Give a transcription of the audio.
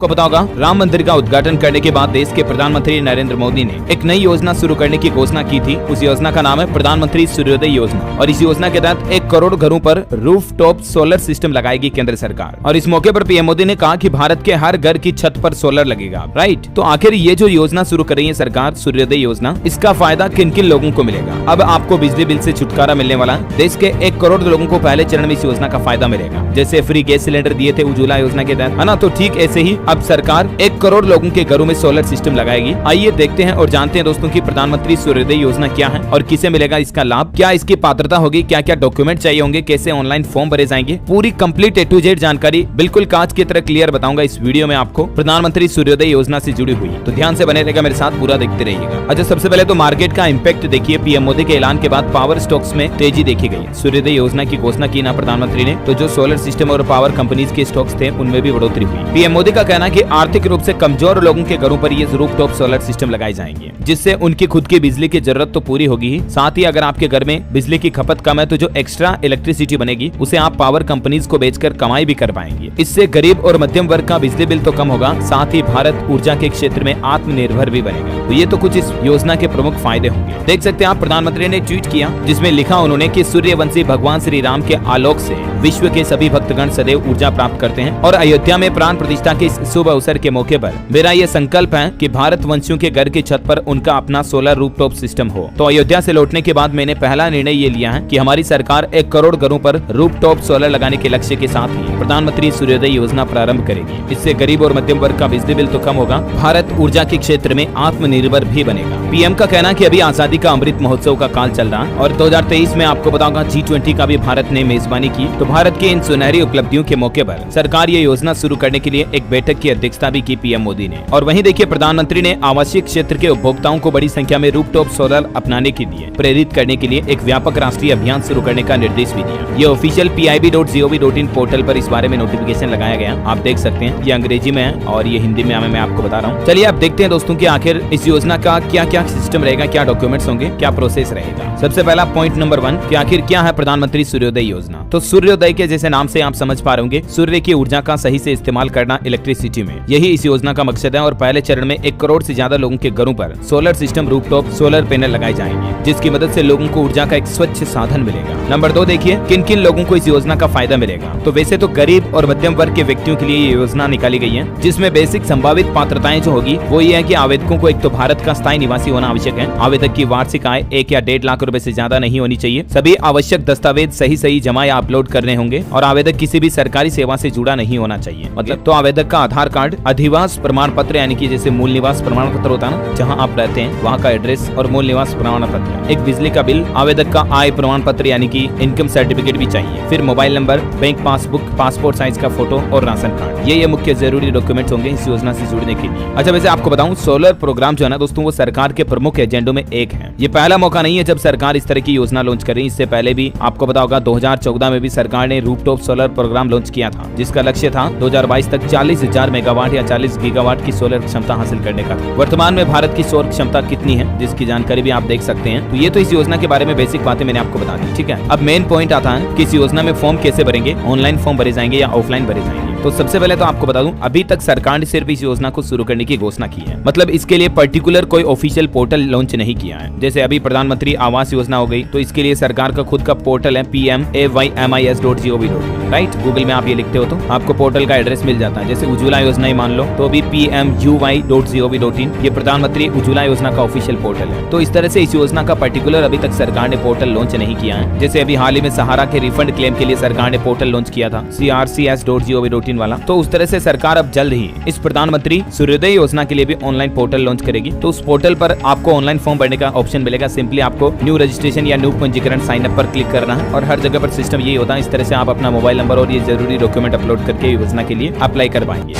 आपको पता होगा राम मंदिर का उद्घाटन करने के बाद देश के प्रधानमंत्री नरेंद्र मोदी ने एक नई योजना शुरू करने की घोषणा की थी। उस योजना का नाम है प्रधानमंत्री सूर्योदय योजना और इस योजना के तहत 1 करोड़ घरों पर रूफटॉप सोलर सिस्टम लगाएगी केंद्र सरकार। और इस मौके पर पीएम मोदी ने कहा कि भारत के हर घर की छत पर सोलर लगेगा। राइट, तो आखिर ये जो योजना शुरू कर रही है सरकार, सूर्योदय योजना, इसका फायदा किन किन लोगों को मिलेगा? अब आपको बिजली बिल से छुटकारा मिलने वाला है। देश के 1 करोड़ लोगों को पहले चरण में इस योजना का फायदा मिलेगा। जैसे फ्री गैस सिलेंडर दिए थे उज्ज्वला योजना के तहत, है ना, तो ठीक ऐसे ही अब सरकार 1 करोड़ लोगों के घरों में सोलर सिस्टम लगाएगी। आइए देखते हैं और जानते हैं दोस्तों की प्रधानमंत्री सूर्योदय योजना क्या है और किसे मिलेगा इसका लाभ, क्या इसकी पात्रता होगी, क्या क्या डॉक्यूमेंट चाहिए होंगे, कैसे ऑनलाइन फॉर्म भरे जाएंगे, पूरी कंप्लीट A to Z जानकारी बिल्कुल कांच की तरह क्लियर बताऊंगा इस वीडियो में आपको प्रधानमंत्री सूर्योदय योजना से जुड़ी हुई। तो ध्यान से बने रहेगा, मेरे साथ पूरा देखते रहिएगा। अच्छा, सबसे पहले तो मार्केट का इम्पैक्ट देखिए। पीएम मोदी के ऐलान के बाद पावर स्टॉक्स में तेजी देखी गई। सूर्योदय योजना की घोषणा की ना प्रधानमंत्री ने, तो जो सोलर सिस्टम और पावर कंपनीज के स्टॉक्स थे उनमें भी बढ़ोतरी हुई। पीएम मोदी का कहना है कि आर्थिक रूप से कमजोर लोगों के घरों पर ये रूफटॉप सोलर सिस्टम लगाए जाएंगे, जिससे उनकी खुद की बिजली की जरूरत तो पूरी होगी ही, साथ ही अगर आपके घर में बिजली की खपत कम है तो जो एक्स्ट्रा इलेक्ट्रिसिटी बनेगी उसे आप पावर कंपनीज को बेचकर कमाई भी कर पाएंगे। इससे गरीब और मध्यम वर्ग का बिजली बिल तो कम होगा, साथ ही भारत ऊर्जा के क्षेत्र में आत्मनिर्भर भी बनेगा। तो ये तो कुछ इस योजना के प्रमुख फायदे होंगे। देख सकते हैं आप, प्रधानमंत्री ने ट्वीट किया जिसमें लिखा उन्होंने कि सूर्यवंशी भगवान श्री राम के आलोक से विश्व के सभी भक्तगण सदैव ऊर्जा प्राप्त करते हैं और अयोध्या में प्राण प्रतिष्ठा के इस शुभ अवसर के मौके पर मेरा ये संकल्प है कि भारत वंशियों के घर की छत पर उनका अपना सोलर रूफटॉप सिस्टम हो। तो अयोध्या से लौटने के बाद मैंने पहला निर्णय ये लिया है कि हमारी सरकार 1 करोड़ घरों पर रूफटॉप सोलर लगाने के लक्ष्य के साथ ही प्रधानमंत्री सूर्योदय योजना प्रारंभ करेगी। इससे गरीब और मध्यम वर्ग का बिजली बिल तो कम होगा, भारत ऊर्जा के क्षेत्र में आत्मनिर्भर भी बनेगा। पीएम का कहना है कि अभी आजादी का अमृत महोत्सव का काल चल रहा है और 2023 में आपको बताऊंगा G20 का भी भारत ने मेजबानी की। तो भारत की इन सुनहरी उपलब्धियों के मौके पर सरकार ये योजना शुरू करने के लिए एक बैठक की अध्यक्षता भी की पीएम मोदी ने। और वहीं देखिए, प्रधानमंत्री ने आवासीय क्षेत्र के उपभोक्ताओं को बड़ी संख्या में रूफटॉप सोलर अपनाने के लिए प्रेरित करने के लिए एक व्यापक राष्ट्रीय अभियान शुरू करने का निर्देश भी दिया। ये ऑफिशियल pib.gov.in पोर्टल पर इस बारे में नोटिफिकेशन लगाया गया, आप देख सकते हैं। ये अंग्रेजी में है और ये हिंदी में मैं आपको बता रहा हूँ। चलिए आप देखते हैं दोस्तों की आखिर इस योजना का क्या क्या सिस्टम रहेगा, क्या डॉक्यूमेंट्स होंगे, क्या प्रोसेस रहेगा। सबसे पहला पॉइंट नंबर 1 कि आखिर क्या है प्रधानमंत्री सूर्योदय योजना। तो सूर्योदय के जैसे नाम से आप समझ पा रहे होंगे, सूर्य की ऊर्जा का सही से इस्तेमाल करना इलेक्ट्रिसिटी में, यही इस योजना का मकसद है। और पहले चरण में 1 करोड़ से ज्यादा लोगों के घरों पर solar system rooftop solar panel लगाए जाएंगे, जिसकी मदद से लोगों को ऊर्जा का एक स्वच्छ साधन मिलेगा। नंबर 2 देखिए किन किन लोगों को इस योजना का फायदा मिलेगा। तो वैसे तो गरीब और मध्यम वर्ग के व्यक्तियों के लिए ये योजना निकाली गई है, जिसमें बेसिक संभावित पात्रताएं जो होगी वो ये है कि आवेदकों को एक तो भारत का स्थायी निवासी होना आवश्यक है। आवेदक की वार्षिक आय 1 या 1.5 लाख रुपए से ज्यादा नहीं होनी चाहिए। सभी आवश्यक दस्तावेज सही जमा या अपलोड करने होंगे और आवेदक किसी भी सरकारी सेवा से जुड़ा नहीं होना चाहिए। मतलब तो आवेदक का आधार कार्ड, अधिवास प्रमाण पत्र यानी कि जैसे मूल निवास प्रमाण पत्र होता है ना, जहाँ आप रहते हैं वहाँ का एड्रेस और मूल निवास प्रमाण पत्र, एक बिजली का बिल, आवेदक का आय प्रमाण पत्र यानी कि इनकम सर्टिफिकेट भी चाहिए, फिर mobile number, bank passbook, passport size का फोटो और राशन कार्ड। ये मुख्य जरूरी डॉक्यूमेंट्स होंगे इस योजना से जुड़ने के लिए। अच्छा, वैसे आपको बताऊं, सोलर प्रोग्राम जो है ना दोस्तों, वो सरकार के प्रमुख एजेंडों में एक है। ये पहला मौका नहीं है जब सरकार इस तरह की योजना लॉन्च कर रही है। इससे पहले भी आपको पता होगा 2014 में भी सरकार ने रूफटॉप सोलर प्रोग्राम लॉन्च किया था, जिसका लक्ष्य था 2022 तक 40,000 मेगावाट या 40 गीगावाट की सोलर क्षमता हासिल करने का। वर्तमान में भारत की सौर क्षमता कितनी है, जिसकी जानकारी भी आप देख सकते हैं। तो ये तो इस योजना के बारे में बेसिक बातें मैंने आपको बता दी, ठीक है। अब मेन पॉइंट आता है कि इस योजना में फॉर्म कैसे भरेंगे, ऑनलाइन फॉर्म भरे जाएंगे या ऑफलाइन भरे जाएंगे। तो सबसे पहले तो आपको बता दूं, अभी तक सरकार ने सिर्फ इस योजना को शुरू करने की घोषणा की है, मतलब इसके लिए पर्टिकुलर कोई ऑफिशियल पोर्टल लॉन्च नहीं किया है। जैसे अभी प्रधानमंत्री आवास योजना हो गई, तो इसके लिए सरकार का खुद का पोर्टल है pmaymis.gov.in, राइट। गूगल में आप ये लिखते हो तो आपको पोर्टल का एड्रेस मिल जाता है। जैसे उज्ज्वला योजना ही मान लो, तो अभी pmuy.gov.in ये प्रधानमंत्री उज्ज्वला योजना का ऑफिशियल पोर्टल है। तो इस तरह से इस योजना का पर्टिकुलर अभी तक सरकार ने पोर्टल लॉन्च नहीं किया है। जैसे अभी हाल ही में सहारा के रिफंड क्लेम के लिए सरकार ने पोर्टल लॉन्च किया था, crcs.gov.in वाला। तो उस तरह से सरकार अब जल्द ही इस प्रधानमंत्री सूर्योदय योजना के लिए भी ऑनलाइन पोर्टल लॉन्च करेगी। तो उस पोर्टल पर आपको ऑनलाइन फॉर्म भरने का ऑप्शन मिलेगा। सिंपली आपको न्यू रजिस्ट्रेशन या न्यू पंजीकरण साइन अप पर क्लिक करना है और हर जगह पर सिस्टम ये होता है। इस तरह से आप अपना मोबाइल नंबर और ये जरूरी डॉक्यूमेंट अपलोड करके योजना के लिए अप्लाई कर पाएंगे।